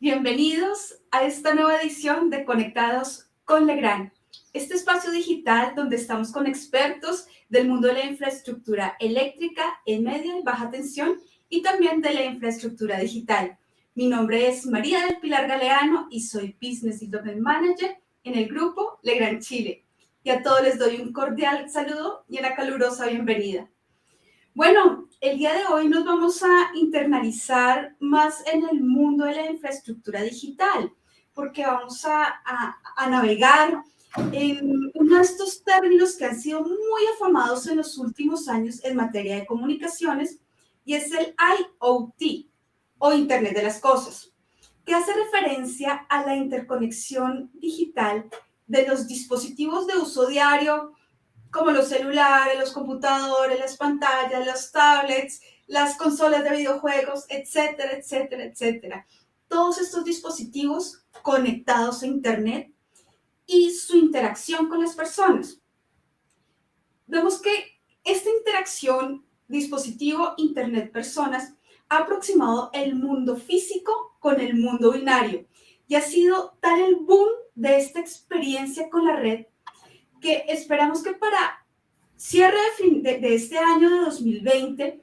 Bienvenidos a esta nueva edición de Conectados con Legrand, este espacio digital donde estamos con expertos del mundo de la infraestructura eléctrica en media y baja tensión y también de la infraestructura digital. Mi nombre es María del Pilar Galeano y soy Business Development Manager en el grupo Legrand Chile. Y a todos les doy un cordial saludo y una calurosa bienvenida. Bueno, el día de hoy nos vamos a internalizar más en el mundo de la infraestructura digital, porque vamos a navegar en uno de estos términos que han sido muy afamados en los últimos años en materia de comunicaciones, y es el IoT, o Internet de las Cosas, que hace referencia a la interconexión digital de los dispositivos de uso diario, como los celulares, los computadores, las pantallas, los tablets, las consolas de videojuegos, etcétera, etcétera, etcétera. Todos estos dispositivos conectados a Internet y su interacción con las personas. Vemos que esta interacción dispositivo, Internet, personas ha aproximado el mundo físico con el mundo binario y ha sido tal el boom de esta experiencia con la red que esperamos que para cierre de este año de 2020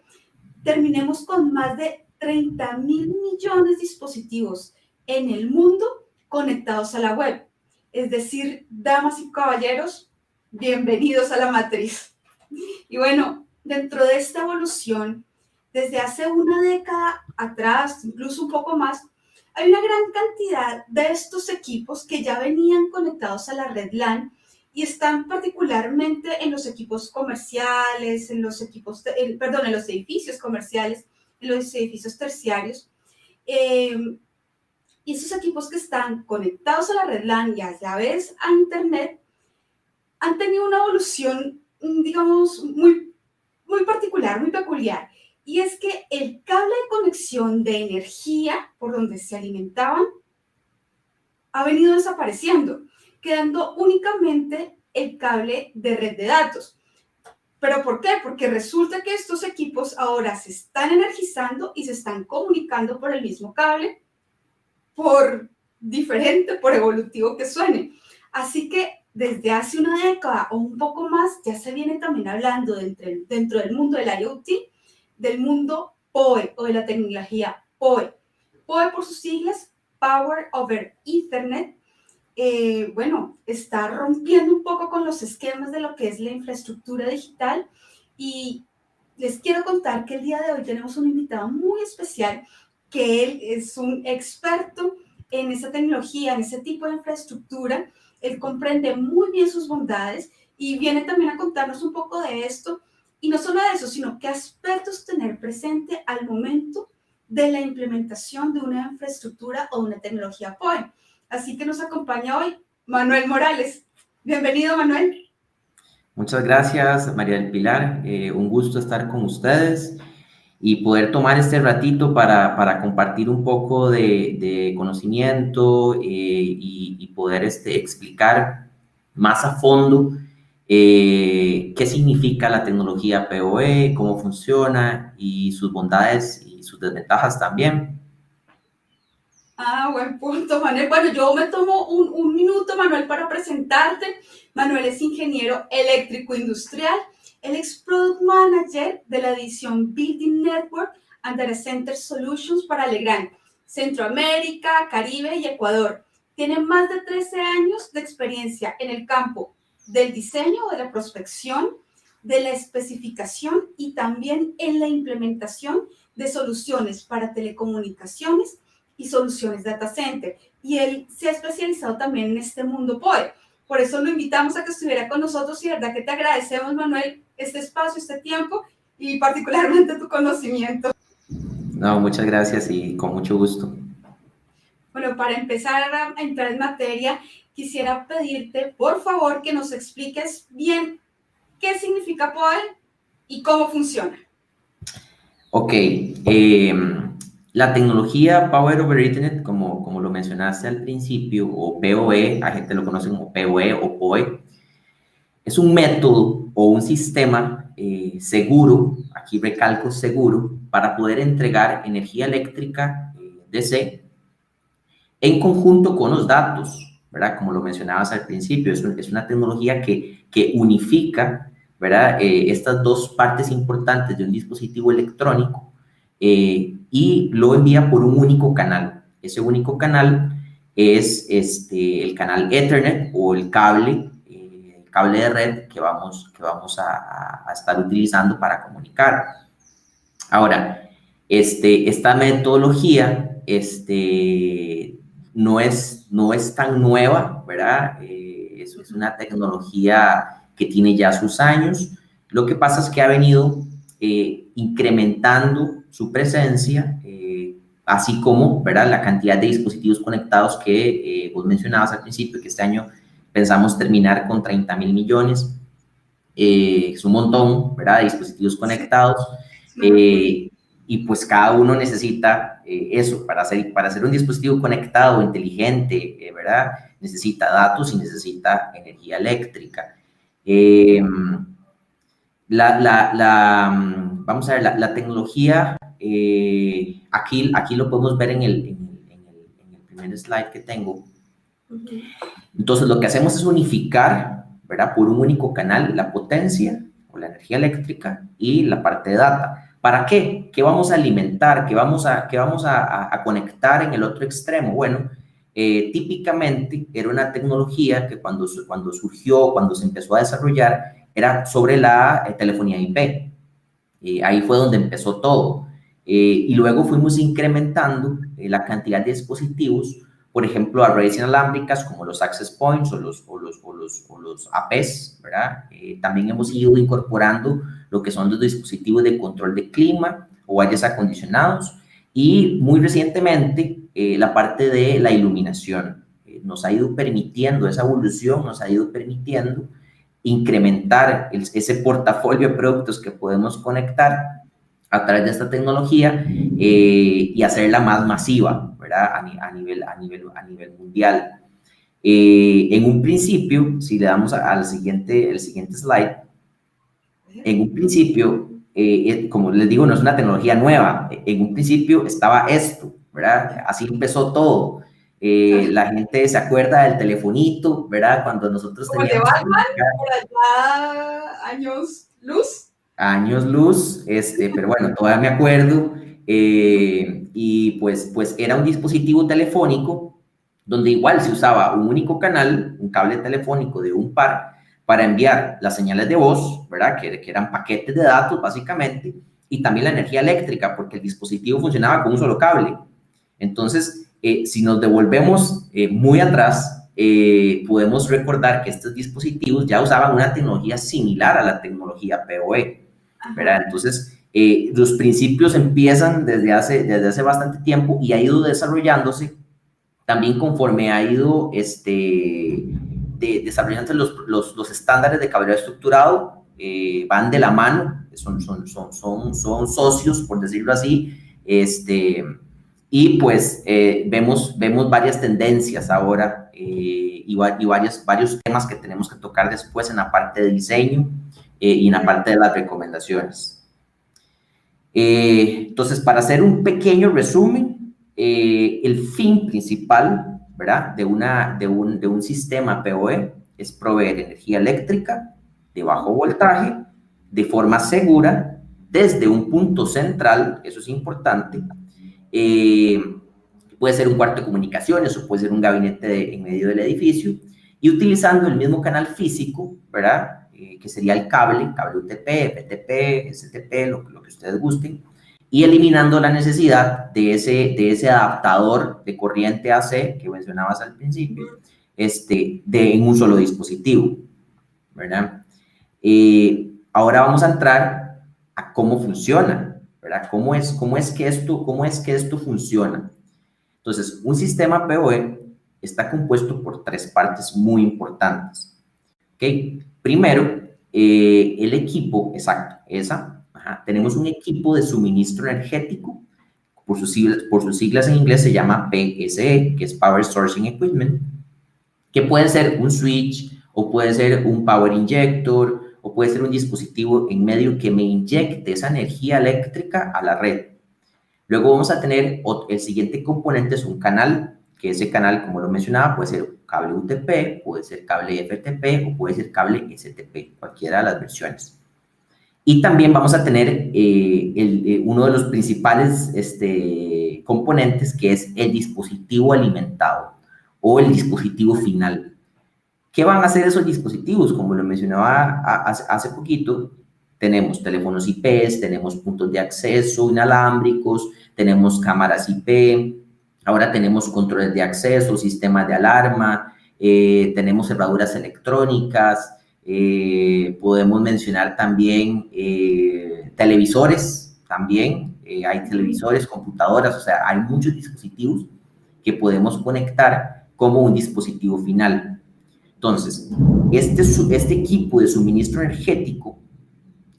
terminemos con más de 30.000 millones de dispositivos en el mundo conectados a la web. Es decir, damas y caballeros, bienvenidos a la matriz. Y bueno, dentro de esta evolución, desde hace una década atrás, incluso un poco más, hay una gran cantidad de estos equipos que ya venían conectados a la red LAN y están particularmente en los equipos comerciales, en los edificios comerciales, en los edificios terciarios. Y esos equipos que están conectados a la red LAN y a llaves a Internet han tenido una evolución, digamos, muy particular, muy peculiar. Y es que el cable de conexión de energía por donde se alimentaban ha venido desapareciendo, quedando únicamente el cable de red de datos. ¿Pero por qué? Porque resulta que estos equipos ahora se están energizando y se están comunicando por el mismo cable, por evolutivo que suene. Así que desde hace una década o un poco más ya se viene también hablando dentro del mundo del IoT, del mundo PoE o de la tecnología PoE. PoE por sus siglas, Power over Ethernet. Bueno, está rompiendo un poco con los esquemas de lo que es la infraestructura digital, y les quiero contar que el día de hoy tenemos un invitado muy especial, que él es un experto en esa tecnología, en ese tipo de infraestructura. Él comprende muy bien sus bondades y viene también a contarnos un poco de esto, y no solo de eso, sino qué aspectos tener presente al momento de la implementación de una infraestructura o una tecnología PoE. Así que nos acompaña hoy Manuel Morales. Bienvenido, Manuel. Muchas gracias, María del Pilar. Un gusto estar con ustedes y poder tomar este ratito para compartir un poco de conocimiento y poder explicar más a fondo qué significa la tecnología PoE, cómo funciona y sus bondades y sus desventajas también. Buen punto, Manuel. Bueno, yo me tomo un minuto, Manuel, para presentarte. Manuel es ingeniero eléctrico industrial. Él es Product Manager de la división Building Network and Data Center Solutions para Legrand, Centroamérica, Caribe y Ecuador. Tiene más de 13 años de experiencia en el campo del diseño, de la prospección, de la especificación y también en la implementación de soluciones para telecomunicaciones y soluciones data center. Y él se ha especializado también en este mundo PoE. Por eso lo invitamos a que estuviera con nosotros, y de verdad que te agradecemos, Manuel, este espacio, este tiempo y particularmente tu conocimiento. No, muchas gracias y con mucho gusto. Bueno, para empezar a entrar en materia, quisiera pedirte, por favor, que nos expliques bien qué significa PoE y cómo funciona. Ok, la tecnología Power over Ethernet, como lo mencionaste al principio, o PoE, la gente lo conoce como PoE o PoE, es un método o un sistema seguro, aquí recalco seguro, para poder entregar energía eléctrica DC en conjunto con los datos, ¿verdad? Como lo mencionabas al principio, es una tecnología que unifica, ¿verdad? Estas dos partes importantes de un dispositivo electrónico y lo envía por un único canal. Ese único canal es el canal Ethernet o el cable de red que vamos a estar utilizando para comunicar. Ahora, esta metodología no es tan nueva, ¿verdad? Es una tecnología que tiene ya sus años. Lo que pasa es que ha venido incrementando su presencia, así como, ¿verdad?, la cantidad de dispositivos conectados que vos mencionabas al principio, que este año pensamos terminar con 30.000 millones. Es un montón, ¿verdad?, de dispositivos conectados. Y pues cada uno necesita eso, para hacer un dispositivo conectado, inteligente, ¿verdad? Necesita datos y necesita energía eléctrica. Vamos a ver, la tecnología, aquí lo podemos ver en el primer slide que tengo. Entonces, lo que hacemos es unificar, ¿verdad?, por un único canal la potencia o la energía eléctrica y la parte de data. ¿Para qué? ¿Qué vamos a alimentar? ¿Qué vamos a conectar en el otro extremo? Bueno, típicamente era una tecnología que cuando surgió, cuando se empezó a desarrollar, era sobre la telefonía IP. Ahí fue donde empezó todo. Y luego fuimos incrementando la cantidad de dispositivos, por ejemplo, a redes inalámbricas como los access points o los APs, ¿verdad? También hemos ido incorporando lo que son los dispositivos de control de clima o aires acondicionados y muy recientemente la parte de la iluminación. Nos ha ido permitiendo, esa evolución nos ha ido permitiendo incrementar ese portafolio de productos que podemos conectar a través de esta tecnología y hacerla más masiva, ¿verdad?, a nivel mundial. En un principio, si le damos al siguiente slide, en un principio, como les digo, no es una tecnología nueva. En un principio estaba esto, ¿verdad? Así empezó todo. La gente se acuerda del telefonito, ¿verdad? Cuando nosotros como teníamos... de Batman, por allá, años luz. Años luz, pero bueno, todavía me acuerdo. Y pues era un dispositivo telefónico donde igual se usaba un único canal, un cable telefónico de un par, para enviar las señales de voz, ¿verdad? Que eran paquetes de datos, básicamente, y también la energía eléctrica, porque el dispositivo funcionaba con un solo cable. Entonces, si nos devolvemos muy atrás, podemos recordar que estos dispositivos ya usaban una tecnología similar a la tecnología PoE, ¿verdad? Entonces, los principios empiezan desde hace bastante tiempo y ha ido desarrollándose también conforme ha ido desarrollándose los estándares de cableado estructurado, van de la mano, son socios, por decirlo así, y pues vemos varias tendencias ahora y varios temas que tenemos que tocar después en la parte de diseño y en la parte de las recomendaciones. Entonces, para hacer un pequeño resumen, el fin principal, ¿verdad?, de un sistema PoE es proveer energía eléctrica de bajo voltaje de forma segura desde un punto central, eso es importante. Puede ser un cuarto de comunicaciones o puede ser un gabinete en medio del edificio, y utilizando el mismo canal físico, ¿verdad?, que sería el cable UTP, FTP, STP, lo que ustedes gusten, y eliminando la necesidad de ese adaptador de corriente AC que mencionabas al principio, en un solo dispositivo, ¿verdad? Ahora vamos a entrar a cómo funciona, ¿verdad? ¿Cómo es que esto funciona? Entonces, un sistema PoE está compuesto por tres partes muy importantes. ¿Ok? Primero, el equipo, exacto, tenemos un equipo de suministro energético, por sus siglas en inglés se llama PSE, que es Power Sourcing Equipment, que puede ser un switch, o puede ser un power injector, o puede ser un dispositivo en medio que me inyecte esa energía eléctrica a la red. Luego vamos a tener el siguiente componente, es un canal que ese canal, como lo mencionaba, puede ser cable UTP, puede ser cable FTP o puede ser cable STP, cualquiera de las versiones. Y también vamos a tener uno de los principales componentes, que es el dispositivo alimentado o el dispositivo final. ¿Qué van a hacer esos dispositivos? Como lo mencionaba hace poquito, tenemos teléfonos IPs, tenemos puntos de acceso inalámbricos, tenemos cámaras IP, ahora tenemos controles de acceso, sistemas de alarma, tenemos cerraduras electrónicas, podemos mencionar también televisores, también hay televisores, computadoras, o sea, hay muchos dispositivos que podemos conectar como un dispositivo final. Entonces, este equipo de suministro energético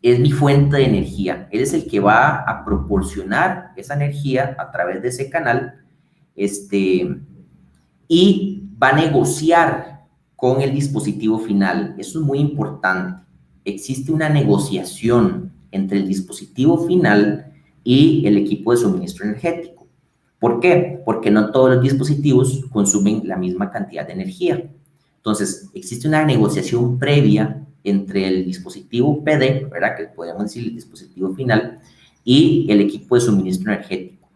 es mi fuente de energía. Él es el que va a proporcionar esa energía a través de ese canal, y va a negociar con el dispositivo final. Eso es muy importante. Existe una negociación entre el dispositivo final y el equipo de suministro energético. ¿Por qué? Porque no todos los dispositivos consumen la misma cantidad de energía. Entonces, existe una negociación previa entre el dispositivo PD, ¿verdad?, que podemos decir el dispositivo final, y el equipo de suministro energético.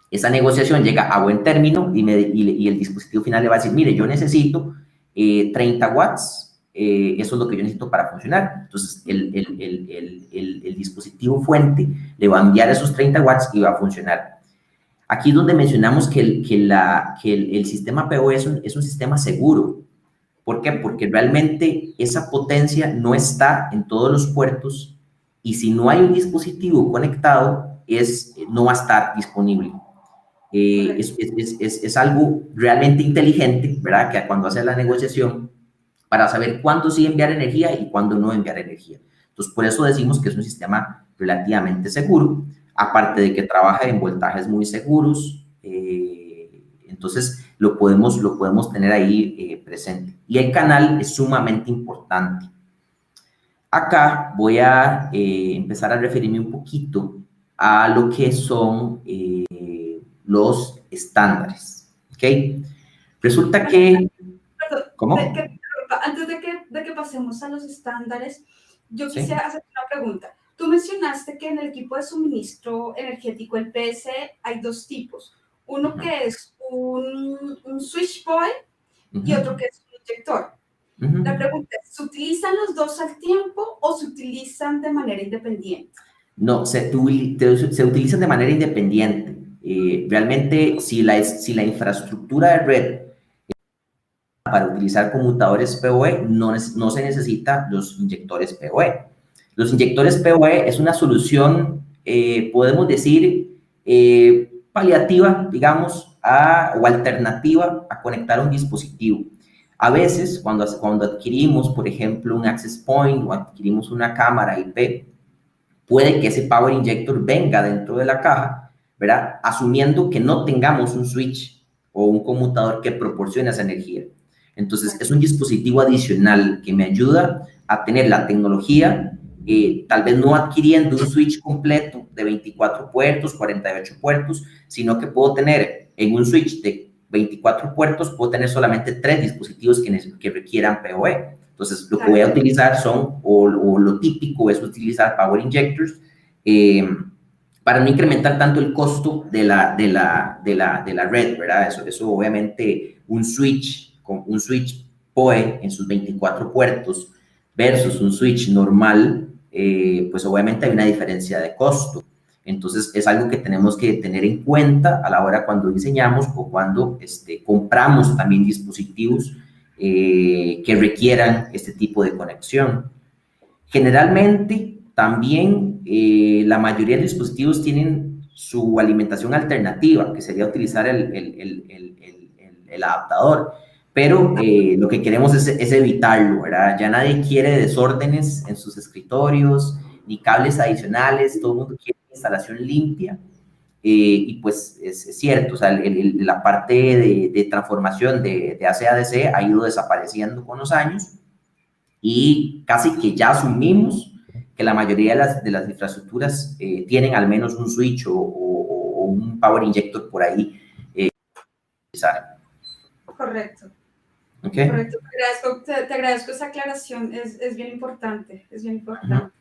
Esa negociación llega a buen término y el dispositivo final le va a decir, mire, yo necesito 30 watts, eso es lo que yo necesito para funcionar. Entonces, el dispositivo fuente le va a enviar esos 30 watts y va a funcionar. Aquí es donde mencionamos que el sistema PO es un sistema seguro. ¿Por qué? Porque realmente esa potencia no está en todos los puertos y si no hay un dispositivo conectado, no va a estar disponible. Es algo realmente inteligente, ¿verdad? Que cuando hace la negociación, para saber cuándo sí enviar energía y cuándo no enviar energía. Entonces, por eso decimos que es un sistema relativamente seguro, aparte de que trabaja en voltajes muy seguros. Entonces, lo podemos tener ahí presente. Y el canal es sumamente importante. Acá voy a empezar a referirme un poquito a lo que son los estándares. ¿Ok? Resulta que... Perdón, ¿Cómo? antes de que pasemos a los estándares, yo Sí. quisiera hacer una pregunta. Tú mencionaste que en el equipo de suministro energético, el PS, hay dos tipos. Uno que es un switch point y otro que es un inyector. La pregunta es, ¿se utilizan los dos al tiempo o se utilizan de manera independiente? No, se utilizan de manera independiente. Realmente, si la infraestructura de red para utilizar conmutadores PoE, no se necesita los inyectores PoE. Los inyectores PoE es una solución, podemos decir, paliativa, digamos, o alternativa a conectar un dispositivo. A veces, cuando adquirimos, por ejemplo, un access point o adquirimos una cámara IP, puede que ese power injector venga dentro de la caja, ¿verdad? Asumiendo que no tengamos un switch o un conmutador que proporcione esa energía. Entonces, es un dispositivo adicional que me ayuda a tener la tecnología, tal vez no adquiriendo un switch completo de 24 puertos, 48 puertos, sino que puedo tener en un switch de 24 puertos, puedo tener solamente 3 dispositivos que requieran PoE. Entonces, lo que voy a utilizar o lo típico es utilizar power injectors para no incrementar tanto el costo de la red, ¿verdad? Eso obviamente un switch PoE en sus 24 puertos versus un switch normal, pues obviamente hay una diferencia de costo. Entonces, es algo que tenemos que tener en cuenta a la hora cuando diseñamos o cuando compramos también dispositivos que requieran este tipo de conexión. Generalmente, también la mayoría de dispositivos tienen su alimentación alternativa, que sería utilizar el adaptador, pero lo que queremos es evitarlo, ¿verdad? Ya nadie quiere desórdenes en sus escritorios, ni cables adicionales, todo el mundo quiere instalación limpia. Y pues es cierto, o sea, la parte de transformación de AC a DC ha ido desapareciendo con los años y casi que ya asumimos que la mayoría de las infraestructuras tienen al menos un switch o un power injector por ahí utilizar. Correcto. ¿Okay? Correcto. Te agradezco esa aclaración, es bien importante, es bien importante.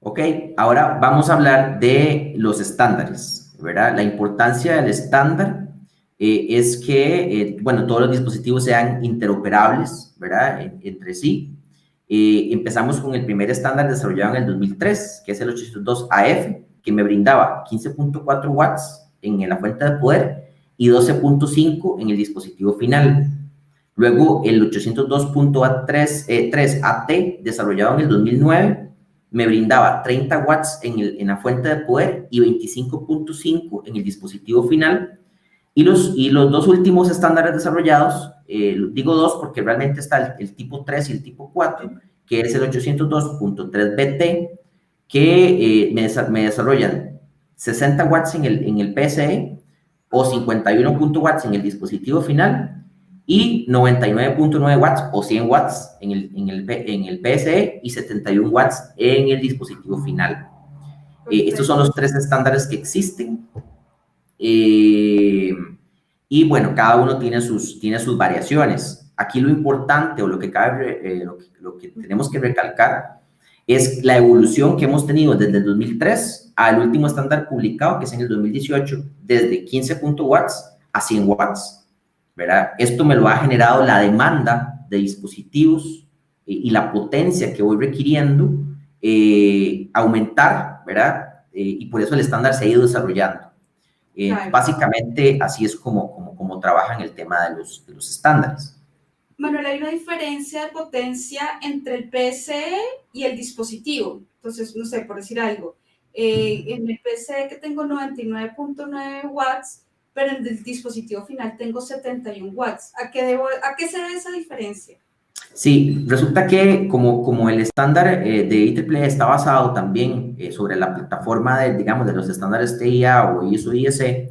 Ok, ahora vamos a hablar de los estándares, ¿verdad? La importancia del estándar es que, bueno, todos los dispositivos sean interoperables, ¿verdad? Entre sí. Empezamos con el primer estándar desarrollado en el 2003, que es el 802AF, que me brindaba 15.4 watts en la fuente de poder y 12.5 en el dispositivo final. Luego, el 802.3AT, desarrollado en el 2009, me brindaba 30 watts en la fuente de poder y 25.5 en el dispositivo final. Y los dos últimos estándares desarrollados, digo dos porque realmente está el tipo 3 y el tipo 4, que es el 802.3BT, que me desarrollan 60 watts en el PSE o 51 watts en el dispositivo final y 99.9 watts o 100 watts en el PSE y 71 watts en el dispositivo final. Estos son los tres estándares que existen. Y bueno, cada uno tiene sus variaciones. Aquí lo importante o lo que tenemos que recalcar es la evolución que hemos tenido desde el 2003 al último estándar publicado, que es en el 2018, desde 15 watts a 100 watts. ¿Verdad? Esto me lo ha generado la demanda de dispositivos y la potencia que voy requiriendo aumentar, ¿verdad? Y por eso el estándar se ha ido desarrollando. Claro. Básicamente, así es como trabajan el tema de los estándares. Manuel, hay una diferencia de potencia entre el PSE y el dispositivo. Entonces, no sé, por decir algo, en el PSE que tengo 99.9 watts, pero en el dispositivo final tengo 71 watts. ¿A qué se debe esa diferencia? Sí, resulta que como el estándar de IEEE está basado también sobre la plataforma digamos, de los estándares TIA o ISO-IEC,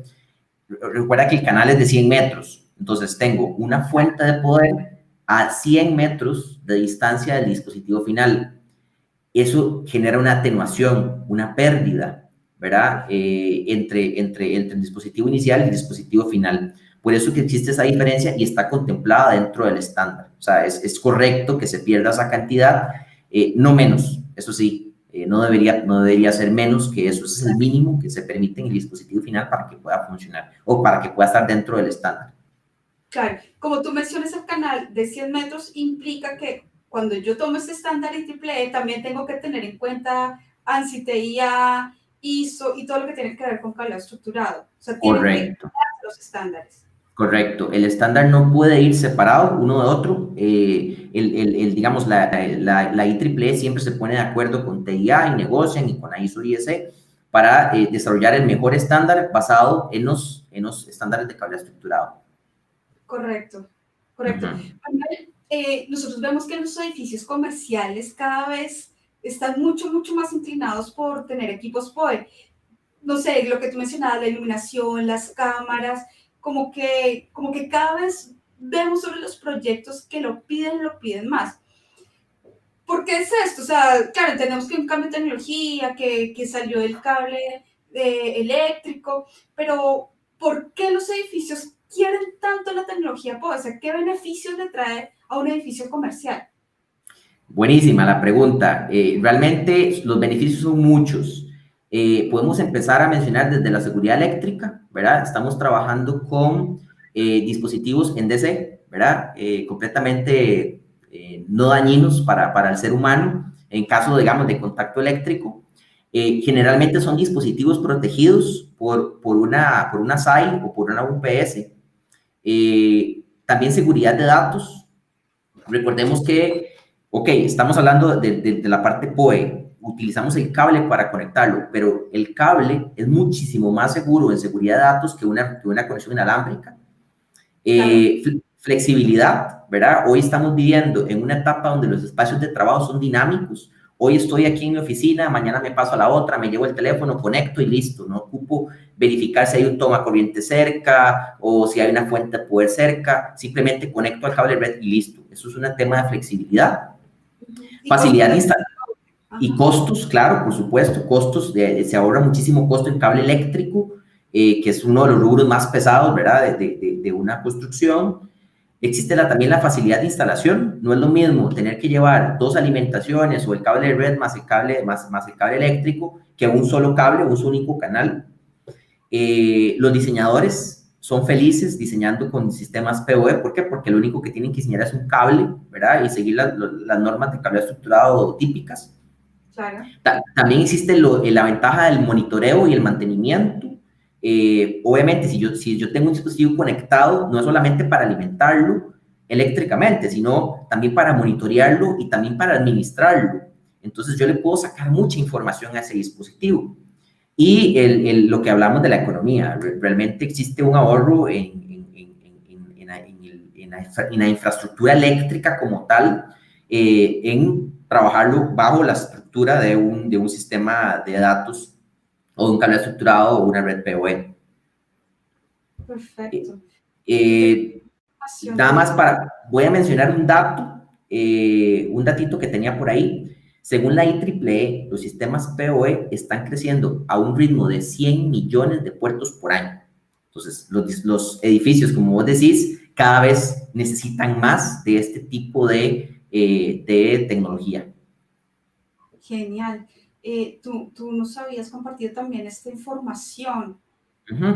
recuerda que el canal es de 100 metros. Entonces, tengo una fuente de poder a 100 metros de distancia del dispositivo final. Eso genera una atenuación, una pérdida, ¿verdad? Entre el dispositivo inicial y el dispositivo final. Por eso que existe esa diferencia y está contemplada dentro del estándar. O sea, es correcto que se pierda esa cantidad, no menos, eso sí, no debería ser menos que eso. Ese es el mínimo que se permite en el dispositivo final para que pueda funcionar o para que pueda estar dentro del estándar. Claro, como tú mencionas, el canal de 100 metros implica que cuando yo tomo este estándar IEEE también tengo que tener en cuenta ANSI, TIA, ISO y todo lo que tiene que ver con cableado estructurado. O sea, tienen que los estándares. Correcto. El estándar no puede ir separado uno de otro. Digamos, la IEEE siempre se pone de acuerdo con TIA y negocian y con ISO IEC para desarrollar el mejor estándar basado en los estándares de cableado estructurado. Correcto, correcto. Nosotros vemos que los edificios comerciales cada vez están mucho más inclinados por tener equipos POE. No sé, lo que tú mencionabas, la iluminación, las cámaras, como que cada vez vemos sobre los proyectos que lo piden más. ¿Por qué es esto? O sea, claro, entendemos que hay un cambio de tecnología, que salió el cable eléctrico, pero ¿por qué los edificios quieren tanto la tecnología POE? O sea, ¿qué beneficios le trae a un edificio comercial? Buenísima la pregunta. Realmente los beneficios son muchos. Podemos empezar a mencionar desde la seguridad eléctrica, ¿verdad? Estamos trabajando con dispositivos en DC, ¿verdad? Completamente no dañinos para el ser humano en caso, digamos, de contacto eléctrico. Generalmente son dispositivos protegidos por una SAI o por una UPS. También seguridad de datos. Recordemos que, ok, estamos hablando de la parte POE, utilizamos el cable para conectarlo, pero el cable es muchísimo más seguro en seguridad de datos que una conexión inalámbrica. Flexibilidad, ¿verdad? Hoy estamos viviendo en una etapa donde los espacios de trabajo son dinámicos. Hoy estoy aquí en mi oficina, mañana me paso a la otra, me llevo el teléfono, conecto y listo. No ocupo verificar si hay un toma corriente cerca o si hay una fuente de poder cerca. Simplemente conecto al cable red y listo. Eso es un tema de flexibilidad. Facilidad de instalación. Y costos, claro, por supuesto, costos, se ahorra muchísimo costo en cable eléctrico que es uno de los rubros más pesados, ¿verdad? De una construcción. Existe también la facilidad de instalación. No es lo mismo tener que llevar dos alimentaciones o el cable de red más el cable, más el cable eléctrico que un solo cable, un único canal. Los diseñadores son felices diseñando con sistemas PoE. ¿Por qué? Porque lo único que tienen que diseñar es un cable, ¿verdad? Y seguir las normas de cable estructurado típicas. Claro. También existe la ventaja del monitoreo y el mantenimiento. Obviamente, si yo tengo un dispositivo conectado, no es solamente para alimentarlo eléctricamente, sino también para monitorearlo y también para administrarlo. Entonces, yo le puedo sacar mucha información a ese dispositivo. Y lo que hablamos de la economía, realmente existe un ahorro en la infraestructura eléctrica como tal, en trabajarlo bajo la estructura de un sistema de datos o de un cable estructurado o una red PoE. Perfecto. Nada más voy a mencionar un dato, un datito que tenía por ahí. Según la IEEE, los sistemas PoE están creciendo a un ritmo de 100 millones de puertos por año. Entonces, los edificios, como vos decís, cada vez necesitan más de este tipo de tecnología. Genial. Tú nos habías compartido también esta información. Que no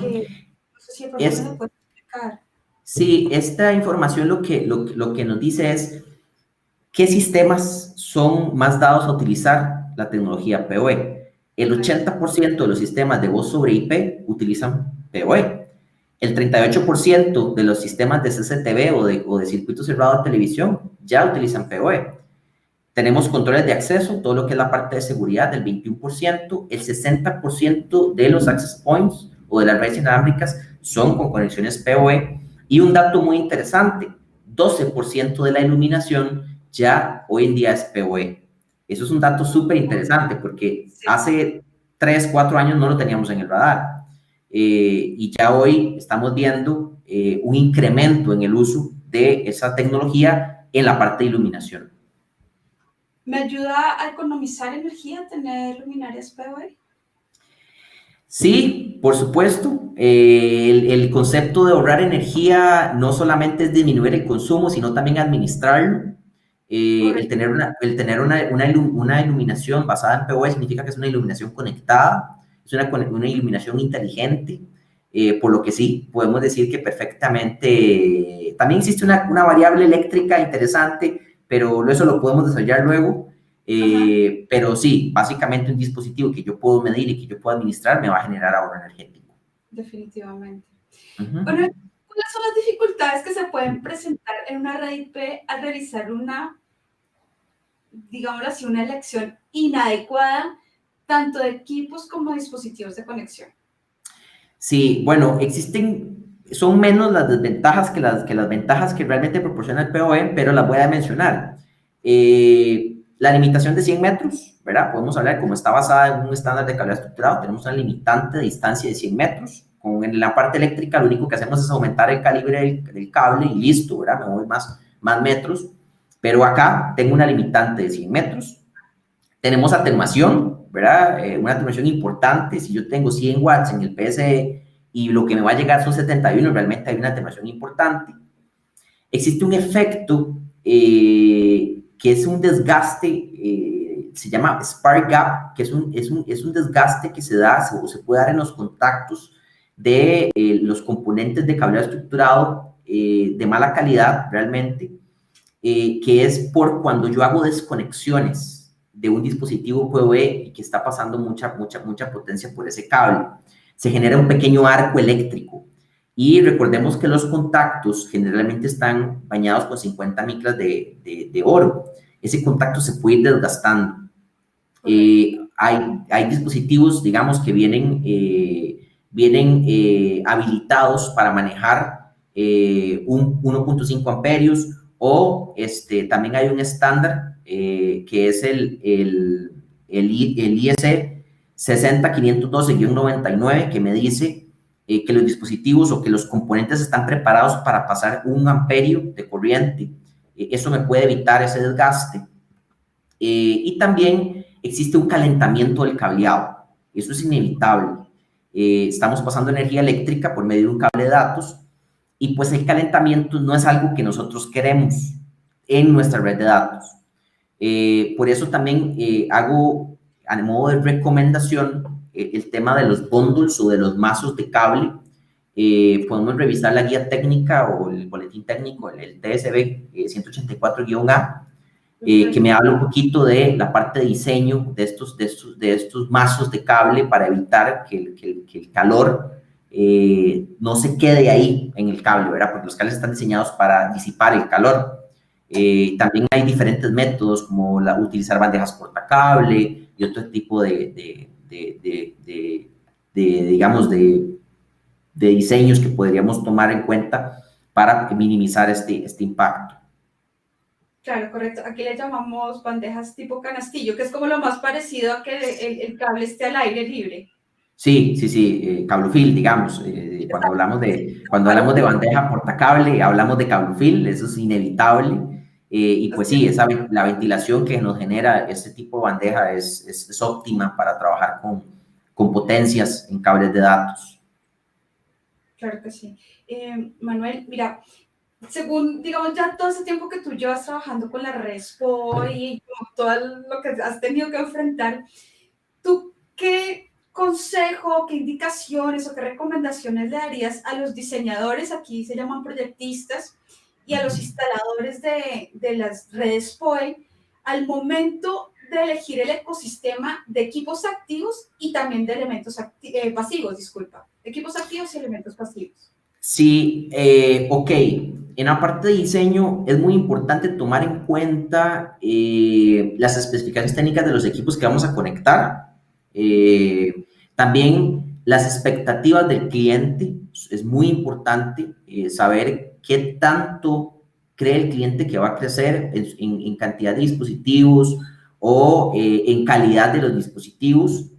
sé si de pronto me lo puedes explicar. Sí, esta información lo que nos dice es qué sistemas son más dados a utilizar la tecnología PoE. El 80% de los sistemas de voz sobre IP utilizan PoE. El 38% de los sistemas de CCTV o de circuito cerrado de televisión ya utilizan PoE. Tenemos controles de acceso, todo lo que es la parte de seguridad del 21%. El 60% de los access points o de las redes inalámbricas son con conexiones PoE. Y un dato muy interesante, 12% de la iluminación ya hoy en día es PoE. Eso es un dato súper interesante porque hace 3, 4 años no lo teníamos en el radar. Y ya hoy estamos viendo un incremento en el uso de esa tecnología en la parte de iluminación. ¿Me ayuda a economizar energía tener luminarias PoE? Sí, por supuesto. El concepto de ahorrar energía no solamente es disminuir el consumo, sino también administrarlo. El tener una iluminación basada en PoE significa que es una iluminación conectada, es una iluminación inteligente, por lo que sí, podemos decir que perfectamente. También existe una variable eléctrica interesante, pero eso lo podemos desarrollar luego. Pero sí, básicamente un dispositivo que yo puedo medir y que yo puedo administrar me va a generar ahorro energético. Definitivamente. Bueno, ¿cuáles son las dificultades que se pueden presentar en una red IP al realizar una, digámoslo así, una elección inadecuada tanto de equipos como dispositivos de conexión? Sí, bueno, son menos las desventajas que las ventajas que realmente proporciona el PoE, pero las voy a mencionar. La limitación de 100 metros, ¿verdad? Podemos hablar como está basada en un estándar de cable estructurado, tenemos una limitante de distancia de 100 metros. En la parte eléctrica lo único que hacemos es aumentar el calibre del cable y listo, ¿verdad? Me voy más metros, pero acá tengo una limitante de 100 metros. Tenemos atenuación, ¿verdad? Una atenuación importante. Si yo tengo 100 watts en el PSE y lo que me va a llegar son 71, realmente hay una atenuación importante. Existe un efecto que es un desgaste, se llama spark gap, que es un desgaste que se da o se puede dar en los contactos de los componentes de cableado estructurado de mala calidad realmente, que es por cuando yo hago desconexiones de un dispositivo PoE y que está pasando mucha potencia por ese cable. Se genera un pequeño arco eléctrico. Y recordemos que los contactos generalmente están bañados con 50 micras de oro. Ese contacto se puede ir desgastando. Hay dispositivos, digamos, que vienen habilitados para manejar un 1.5 amperios o también hay un estándar que es el IEC 60512-99 que me dice que los dispositivos o que los componentes están preparados para pasar 1 amperio de corriente. Eso me puede evitar ese desgaste. Y también existe un calentamiento del cableado. Eso es inevitable. estamos pasando energía eléctrica por medio de un cable de datos y pues el calentamiento no es algo que nosotros queremos en nuestra red de datos. Por eso también hago a modo de recomendación el tema de los bundles o de los mazos de cable. Podemos revisar la guía técnica o el boletín técnico, el TSB 184-A, que me habla un poquito de la parte de diseño de estos mazos de cable para evitar que el calor no se quede ahí en el cable, ¿verdad? Porque los cables están diseñados para disipar el calor. También hay diferentes métodos como utilizar bandejas portacable y otro tipo digamos, de diseños que podríamos tomar en cuenta para minimizar este impacto. Claro, correcto. Aquí le llamamos bandejas tipo canastillo, que es como lo más parecido a que el cable esté al aire libre. Sí, cablofil, digamos. Cuando hablamos de bandeja portacable, hablamos de cablofil, eso es inevitable. Y pues sí, la ventilación que nos genera este tipo de bandeja es óptima para trabajar con potencias en cables de datos. Claro que sí. Manuel, mira, según, digamos, ya todo ese tiempo que tú llevas trabajando con la RESPO y todo lo que has tenido que enfrentar, ¿tú qué consejo, qué indicaciones o qué recomendaciones le darías a los diseñadores, aquí se llaman proyectistas, y a los instaladores de las redes POE al momento de elegir el ecosistema de equipos activos y también de elementos pasivos, disculpa, equipos activos y elementos pasivos? Sí, ok. En la parte de diseño es muy importante tomar en cuenta las especificaciones técnicas de los equipos que vamos a conectar. También las expectativas del cliente. Es muy importante saber qué tanto cree el cliente que va a crecer en cantidad de dispositivos o en calidad de los dispositivos.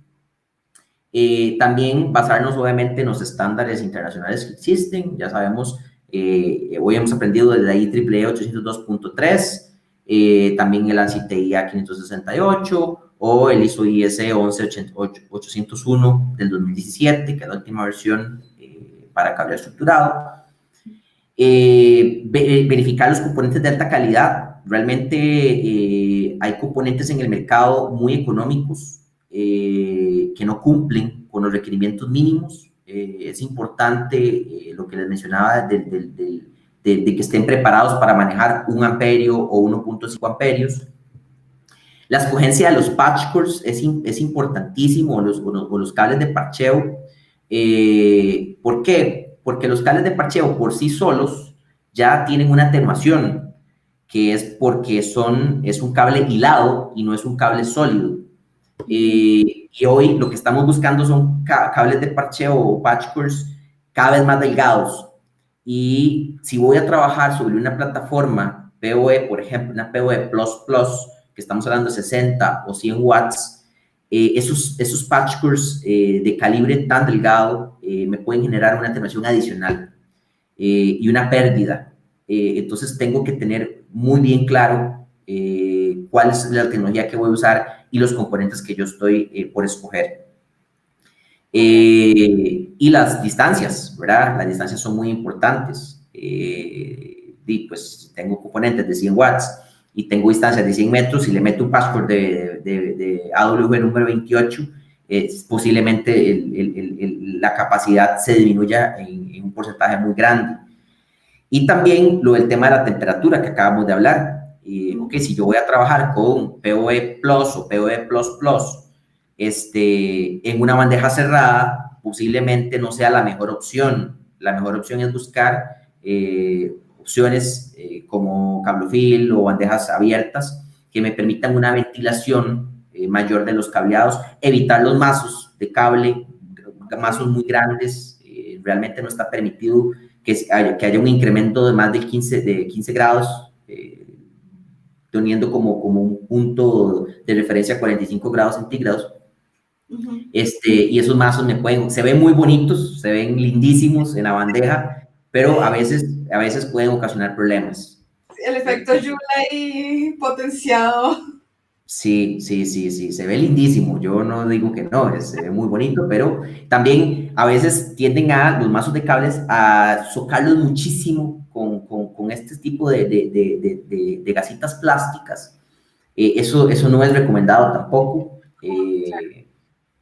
También basarnos obviamente en los estándares internacionales que existen. Ya sabemos, hoy hemos aprendido desde la IEEE 802.3, también el ANSI TIA 568 o el ISO IS 11801 del 2017, que es la última versión para cable estructurado. Verificar los componentes de alta calidad. Realmente hay componentes en el mercado muy económicos que no cumplen con los requerimientos mínimos. Es importante lo que les mencionaba de que estén preparados para manejar 1 amperio o 1.5 amperios. La escogencia de los patch cores es importantísimo, o los cables de parcheo. ¿Por qué? Porque los cables de parcheo por sí solos ya tienen una atenuación, que es porque es un cable hilado y no es un cable sólido. Y hoy lo que estamos buscando son cables de parcheo o patch cores cada vez más delgados. Y si voy a trabajar sobre una plataforma PoE, por ejemplo, una PoE++, que estamos hablando de 60 o 100 watts, esos patch cores de calibre tan delgado me pueden generar una atenuación adicional y una pérdida. Entonces tengo que tener muy bien claro cuál es la tecnología que voy a usar y los componentes que yo estoy por escoger. Y las distancias, ¿verdad? Las distancias son muy importantes. Y pues tengo componentes de 100 watts y tengo distancias de 100 metros y le meto un password de AWG número 28, posiblemente la capacidad se disminuya en un porcentaje muy grande. Y también lo del tema de la temperatura que acabamos de hablar. Ok, si yo voy a trabajar con PoE Plus o PoE++, en una bandeja cerrada, posiblemente no sea la mejor opción. La mejor opción es buscar opciones como cablofil o bandejas abiertas que me permitan una ventilación mayor de los cableados, evitar los mazos de cable, mazos muy grandes. Realmente no está permitido que haya un incremento de más de 15 grados, teniendo como un punto de referencia 45 grados centígrados. Y esos mazos se ven muy bonitos, se ven lindísimos en la bandeja, pero a veces pueden ocasionar problemas. El efecto Joule ahí potenciado. Sí, sí, sí, sí, se ve lindísimo. Yo no digo que no, se ve muy bonito, pero también a veces tienden a los mazos de cables a socarlos muchísimo con este tipo de gasitas plásticas. Eso no es recomendado tampoco,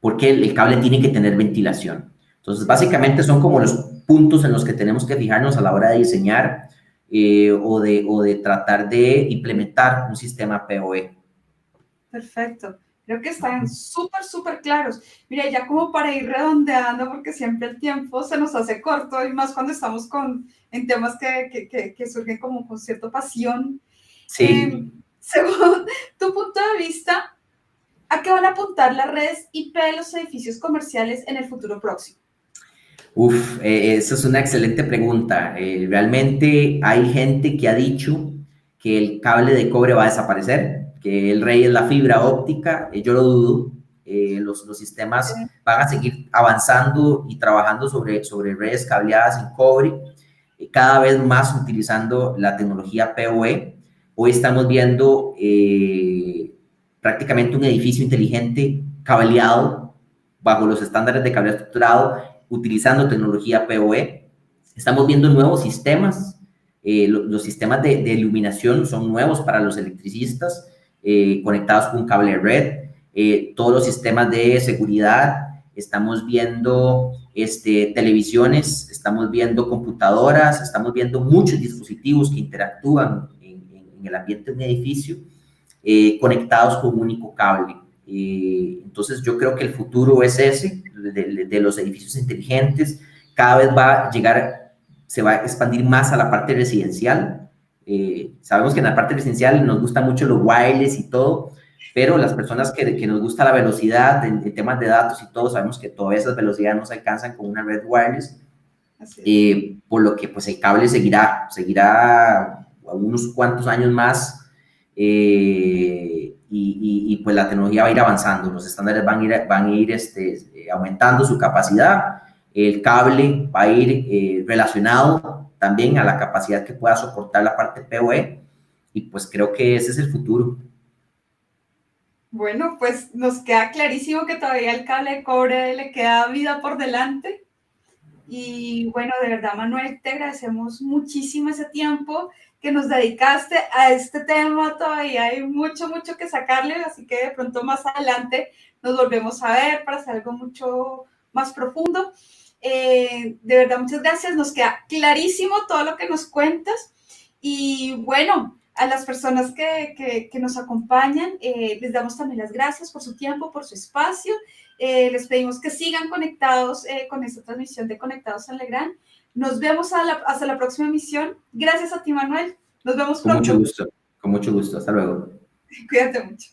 porque el cable tiene que tener ventilación. Entonces, Sí, básicamente son como los puntos en los que tenemos que fijarnos a la hora de diseñar o de tratar de implementar un sistema PoE. perfecto. Creo que están súper, súper claros. Mira, ya como para ir redondeando, porque siempre el tiempo se nos hace corto y más cuando estamos en temas que surgen como con cierta pasión. Eh, Sí, Según tu punto de vista, ¿a qué van a apuntar las redes IP de los edificios comerciales en el futuro próximo? esa es una excelente pregunta. Realmente hay gente que ha dicho que el cable de cobre va a desaparecer, que el rey es la fibra óptica. Yo lo dudo. Los sistemas van a seguir avanzando y trabajando sobre redes cableadas en cobre, cada vez más utilizando la tecnología PoE. Hoy estamos viendo prácticamente un edificio inteligente cableado bajo los estándares de cableado estructurado utilizando tecnología PoE. Estamos viendo nuevos sistemas. Los sistemas de iluminación son nuevos para los electricistas, conectados con un cable red. Todos los sistemas de seguridad. Estamos viendo televisiones, estamos viendo computadoras, estamos viendo muchos dispositivos que interactúan en el ambiente de un edificio, conectados con un único cable. Entonces yo creo que el futuro es ese, de los edificios inteligentes. Cada vez va a llegar, se va a expandir más a la parte residencial. Sabemos que en la parte residencial nos gusta mucho los wireless y todo, pero las personas que nos gusta la velocidad en temas de datos y todo, sabemos que todavía esas velocidades no se alcanzan con una red wireless. Por lo que pues el cable seguirá unos cuantos años más, y pues la tecnología va a ir avanzando, los estándares van a ir aumentando su capacidad, el cable va a ir relacionado también a la capacidad que pueda soportar la parte PoE, y pues creo que ese es el futuro. Bueno, pues nos queda clarísimo que todavía el cable de cobre le queda vida por delante. Y bueno, de verdad, Manuel, te agradecemos muchísimo ese tiempo que nos dedicaste a este tema. Todavía hay mucho, mucho que sacarle, así que de pronto más adelante nos volvemos a ver para hacer algo mucho más profundo. De verdad, muchas gracias. Nos queda clarísimo todo lo que nos cuentas. Y bueno, a las personas que nos acompañan, les damos también las gracias por su tiempo, por su espacio. Les pedimos que sigan conectados con esta transmisión de Conectados en Legrand. Nos vemos hasta la próxima emisión. Gracias a ti, Manuel. Nos vemos Con mucho pronto. gusto, con mucho gusto. Hasta luego. Cuídate mucho.